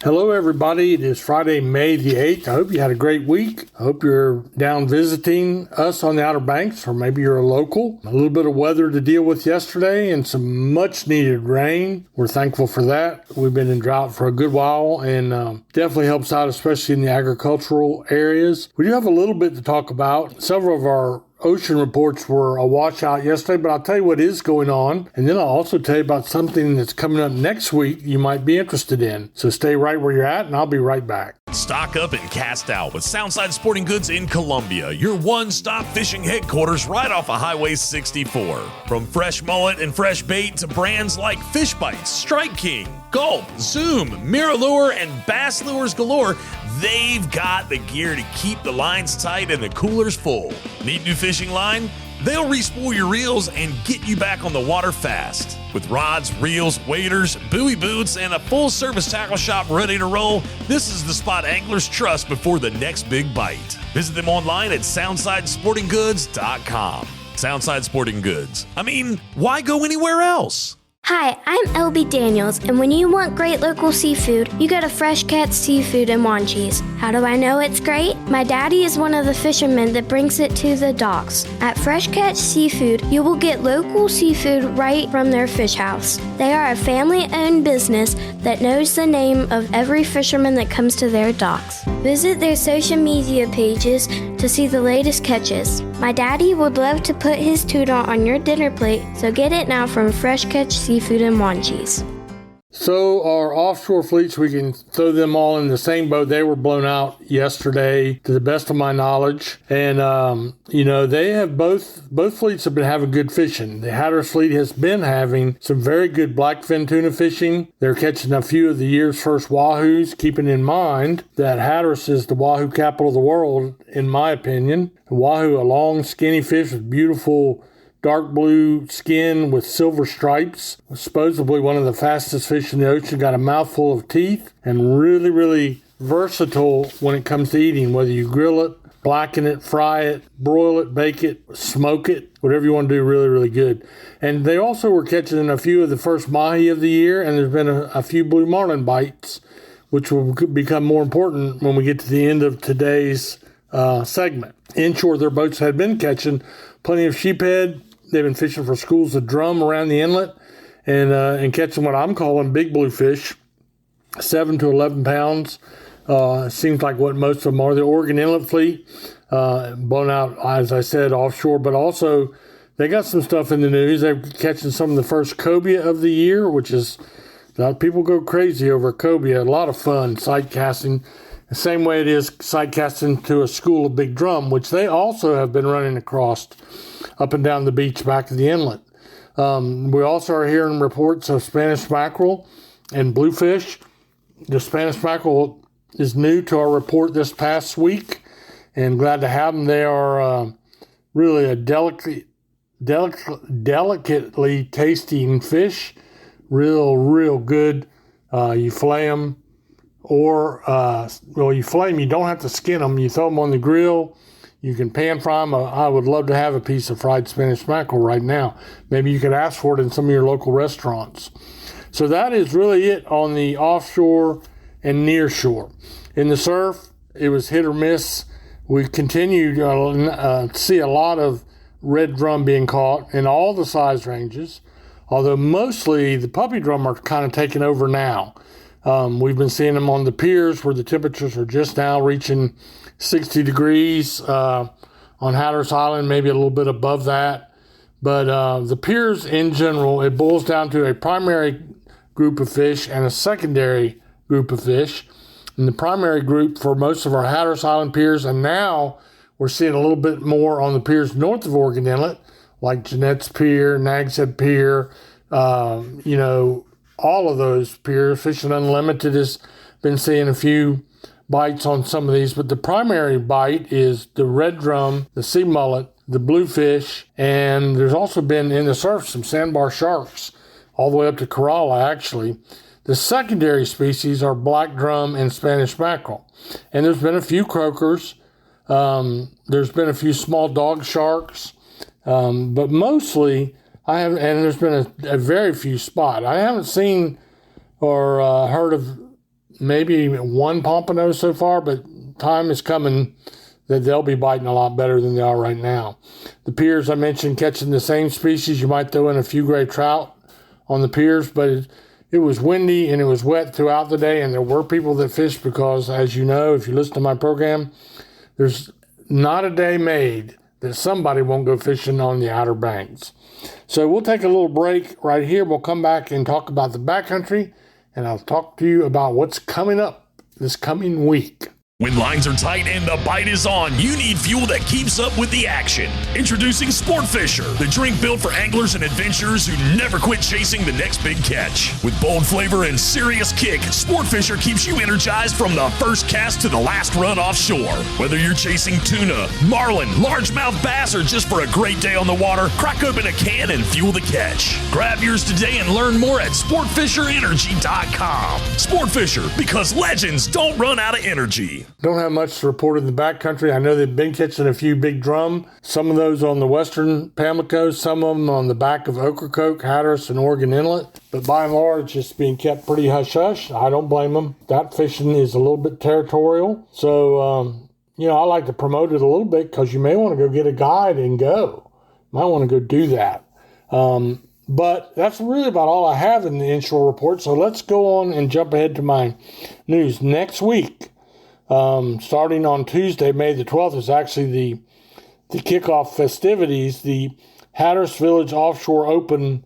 Hello, everybody. It is Friday, May the 8th. I hope you had a great week. I hope you're down visiting us on the Outer Banks, or maybe you're a local. A little bit of weather to deal with yesterday and some much needed rain. We're thankful for that. We've been in drought for a good while and definitely helps out, especially in the agricultural areas. We do have a little bit to talk about. Several of our ocean reports were a washout yesterday, but I'll tell you what is going on. And then I'll also tell you about something that's coming up next week you might be interested in. So stay right where you're at, and I'll be right back. Stock up and cast out with Soundside Sporting Goods in Columbia, your one-stop fishing headquarters right off of Highway 64. From fresh mullet and fresh bait to brands like Fish Bites, Strike King, Gulp, Zoom, Miralure, and Bass Lures galore, they've got the gear to keep the lines tight and the coolers full. Need new fishing line? They'll re-spool your reels and get you back on the water fast. With rods, reels, waders, buoy boots, and a full-service tackle shop ready to roll, this is the spot anglers trust before the next big bite. Visit them online at SoundsideSportingGoods.com. Soundside Sporting Goods. I mean, why go anywhere else? Hi, I'm LB Daniels, and when you want great local seafood, you go to Fresh Cat Seafood in Wanchese. How do I know it's great? My daddy is one of the fishermen that brings it to the docks. At Fresh Cat Seafood, you will get local seafood right from their fish house. They are a family-owned business that knows the name of every fisherman that comes to their docks. Visit their social media pages to see the latest catches. My daddy would love to put his tuna on your dinner plate, so get it now from Fresh Catch Seafood in Wanchese. So our offshore fleets, we can throw them all in the same boat. They were blown out yesterday, to the best of my knowledge. And, they have both fleets have been having good fishing. The Hatteras fleet has been having some very good blackfin tuna fishing. They're catching a few of the year's first wahoos, keeping in mind that Hatteras is the wahoo capital of the world, in my opinion. The wahoo, a long, skinny fish with beautiful dark blue skin with silver stripes, supposedly one of the fastest fish in the ocean, got a mouthful of teeth, and really, really versatile when it comes to eating, whether you grill it, blacken it, fry it, broil it, bake it, smoke it, whatever you want to do, really, really good. And they also were catching a few of the first mahi of the year, and there's been a few blue marlin bites, which will become more important when we get to the end of today's segment. Inshore, their boats had been catching plenty of sheephead. They've been fishing for schools of drum around the inlet and catching what I'm calling big bluefish, 7 to 11 pounds. Seems like what most of them are. The Oregon Inlet fleet, blown out, as I said, offshore, but also they got some stuff in the news. They're catching some of the first cobia of the year, which is, a lot of people go crazy over cobia. A lot of fun, sight casting. The same way it is sight casting to a school of big drum, which they also have been running across up and down the beach back of the inlet. We also are hearing reports of Spanish mackerel and bluefish. The Spanish mackerel is new to our report this past week, and glad to have them. They are really a delicately tasting fish, real good. You fillet them, or you fillet them. You don't have to skin them. You throw them on the grill. You can pan fry them. I would love to have a piece of fried Spanish mackerel right now. Maybe you could ask for it in some of your local restaurants. So that is really it on the offshore and near shore. In the surf, it was hit or miss. We continue to see a lot of red drum being caught in all the size ranges, although mostly the puppy drum are kind of taking over now. We've been seeing them on the piers where the temperatures are just now reaching 60 degrees on Hatteras Island, maybe a little bit above that. But the piers in general, it boils down to a primary group of fish and a secondary group of fish. And the primary group for most of our Hatteras Island piers, and now we're seeing a little bit more on the piers north of Oregon Inlet, like Jeanette's Pier, Nags Head Pier, all of those piers. Fishing Unlimited has been seeing a few bites on some of these, but the primary bite is the red drum, the sea mullet, the bluefish, and there's also been in the surf some sandbar sharks, all the way up to Corolla, actually. The secondary species are black drum and Spanish mackerel, and there's been a few croakers. There's been a few small dog sharks, but mostly there's been a very few spot. I haven't seen or heard of maybe one pompano so far, but time is coming that they'll be biting a lot better than they are right now. The piers I mentioned, catching the same species. You might throw in a few gray trout on the piers, but it was windy and it was wet throughout the day, and there were people that fished because, as you know, if you listen to my program, there's not a day made that somebody won't go fishing on the Outer Banks. So we'll take a little break right here. We'll come back and talk about the backcountry, and I'll talk to you about what's coming up this coming week. When lines are tight and the bite is on, you need fuel that keeps up with the action. Introducing Sport Fisher, the drink built for anglers and adventurers who never quit chasing the next big catch. With bold flavor and serious kick, Sport Fisher keeps you energized from the first cast to the last run offshore. Whether you're chasing tuna, marlin, largemouth bass, or just for a great day on the water, crack open a can and fuel the catch. Grab yours today and learn more at sportfisherenergy.com. Sport Fisher, because legends don't run out of energy. Don't have much to report in the backcountry. I know they've been catching a few big drum, some of those on the western Pamlico, some of them on the back of Ocracoke, Hatteras, and Oregon Inlet. But by and large, it's being kept pretty hush-hush. I don't blame them. That fishing is a little bit territorial. So, I like to promote it a little bit because you may want to go get a guide and go. Might want to go do that. But that's really about all I have in the inshore report. So let's go on and jump ahead to my news. Next week, starting on Tuesday, May the 12th, is actually the kickoff festivities. The Hatteras Village Offshore Open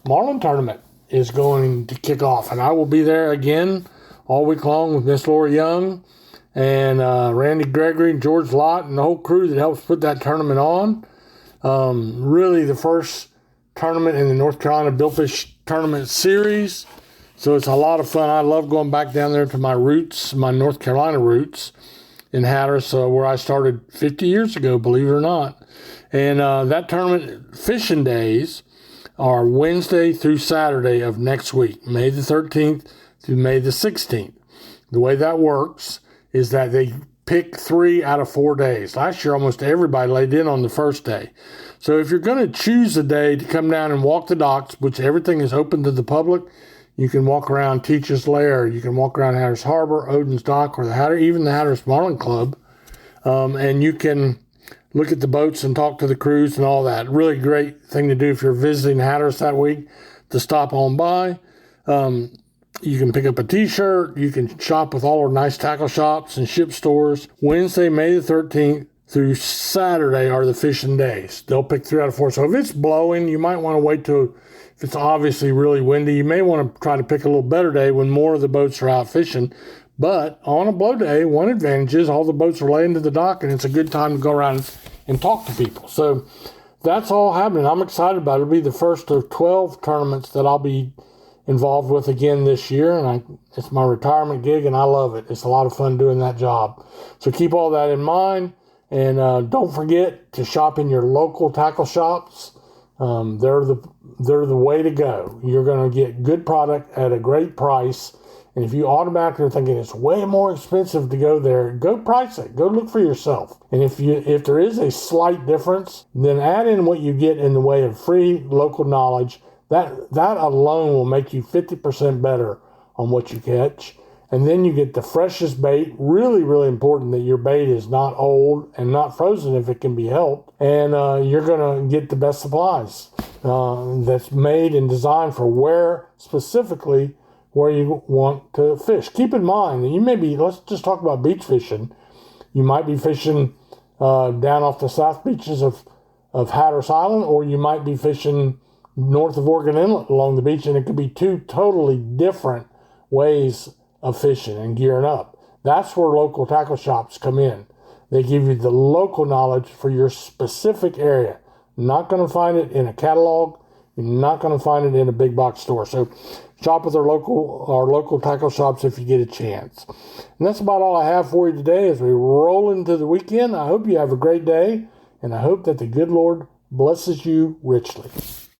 Marlin Tournament is going to kick off, and I will be there again all week long with Miss Laura Young and Randy Gregory and George Lott and the whole crew that helps put that tournament on. Really the first tournament in the North Carolina Billfish Tournament Series. So it's a lot of fun. I love going back down there to my roots, my North Carolina roots in Hatteras, where I started 50 years ago, believe it or not. And that tournament fishing days are Wednesday through Saturday of next week, May the 13th through May the 16th. The way that works is that they pick 3 out of 4 days. Last year, almost everybody laid in on the first day. So if you're going to choose a day to come down and walk the docks, which everything is open to the public, you can walk around Teachers Lair, you can walk around Hatteras Harbor, Odin's Dock, or even the Hatteras Marlin Club, and you can look at the boats and talk to the crews and all that. Really great thing to do if you're visiting Hatteras that week, to stop on by. You can pick up a t-shirt, you can shop with all our nice tackle shops and ship stores. Wednesday, May the 13th through Saturday are the fishing days. They'll pick 3 out of 4. So if it's blowing, you might want to wait till, if it's obviously really windy, you may want to try to pick a little better day when more of the boats are out fishing. But on a blow day, one advantage is all the boats are laying to the dock, and it's a good time to go around and talk to people. So that's all happening. I'm excited about it. It'll be the first of 12 tournaments that I'll be involved with again this year, and it's my retirement gig, and I love it. It's a lot of fun doing that job. So keep all that in mind, and don't forget to shop in your local tackle shops. They're the way to go. You're going to get good product at a great price. And if you automatically are thinking it's way more expensive to go there, go price it. Go look for yourself. And if there is a slight difference, then add in what you get in the way of free local knowledge. That alone will make you 50% better on what you catch. And then you get the freshest bait. Really, really important that your bait is not old and not frozen if it can be helped. And you're going to get the best supplies that's made and designed for specifically where you want to fish. Keep in mind that let's just talk about beach fishing. You might be fishing down off the south beaches of Hatteras Island, or you might be fishing north of Oregon Inlet along the beach, and it could be 2 totally different ways of fishing and gearing up. That's where local tackle shops come in. They give you the local knowledge for your specific area. You're not going to find it in a catalog. You're not going to find it in a big box store. So shop with our local tackle shops if you get a chance. And that's about all I have for you today as we roll into the weekend. I hope you have a great day, and I hope that the good Lord blesses you richly.